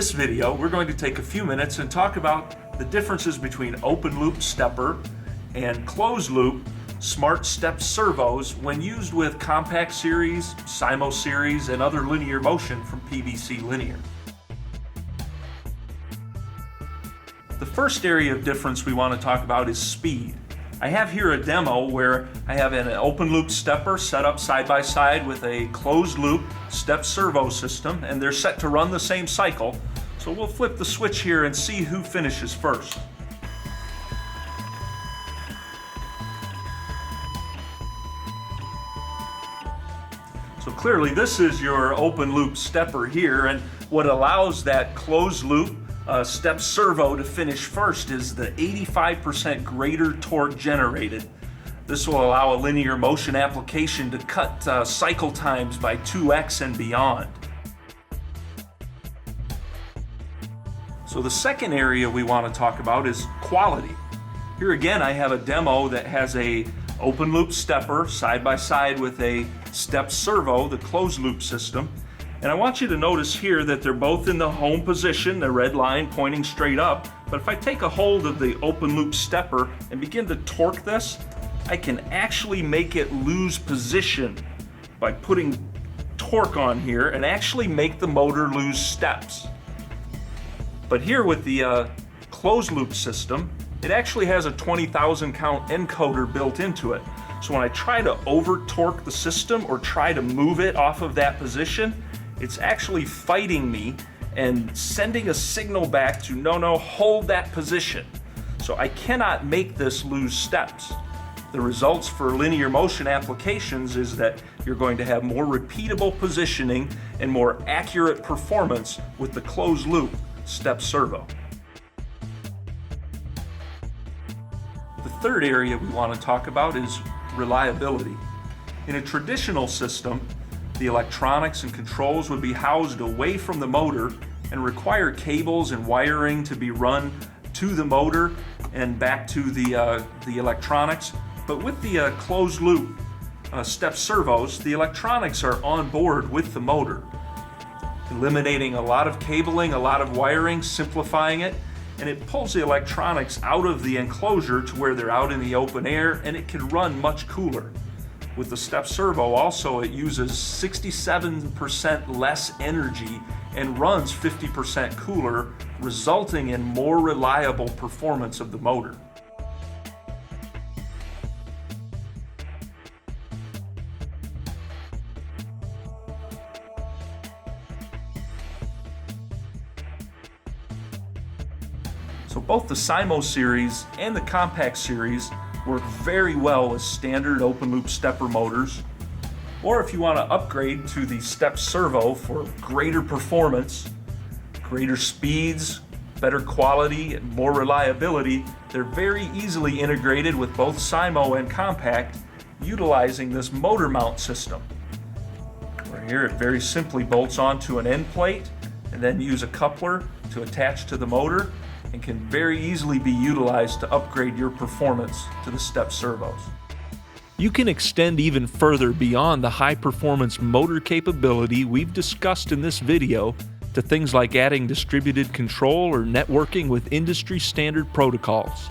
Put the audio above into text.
this video, we're going to take a few minutes and talk about the differences between open loop stepper and closed loop smart step servos when used with compact series, Simo series, and other linear motion from PVC Linear. The first area of difference we want to talk about is speed. I have here a demo where I have an open loop stepper set up side by side with a closed loop step servo system, and they're set to run the same cycle. So we'll flip the switch here and see who finishes first. So clearly this is your open loop stepper here, and what allows that closed loop step servo to finish first is the 85% greater torque generated. This will allow a linear motion application to cut cycle times by 2x and beyond. So the second area we want to talk about is quality. Here again I have a demo that has a open loop stepper side by side with a step servo, the closed loop system. And I want you to notice here that they're both in the home position, the red line pointing straight up. But if I take a hold of the open loop stepper and begin to torque this, I can actually make it lose position by putting torque on here and actually make the motor lose steps. But here with the closed loop system, it actually has a 20,000 count encoder built into it. So when I try to over torque the system or try to move it off of that position, it's actually fighting me and sending a signal back to no, hold that position. So I cannot make this lose steps. The results for linear motion applications is that you're going to have more repeatable positioning and more accurate performance with the closed loop step servo. The third area we want to talk about is reliability. In a traditional system, the electronics and controls would be housed away from the motor and require cables and wiring to be run to the motor and back to the electronics. But with the closed loop step servos, the electronics are on board with the motor, eliminating a lot of cabling, a lot of wiring, simplifying it, and it pulls the electronics out of the enclosure to where they're out in the open air, and it can run much cooler. With the step servo also, it uses 67% less energy and runs 50% cooler, resulting in more reliable performance of the motor. So both the Simo series and the compact series work very well as standard open loop stepper motors. Or if you want to upgrade to the step servo for greater performance, greater speeds, better quality, and more reliability, they're very easily integrated with both Simo and compact, utilizing this motor mount system. Where here it very simply bolts onto an end plate and then use a coupler to attach to the motor, and can very easily be utilized to upgrade your performance to the step servos. You can extend even further beyond the high-performance motor capability we've discussed in this video to things like adding distributed control or networking with industry-standard protocols.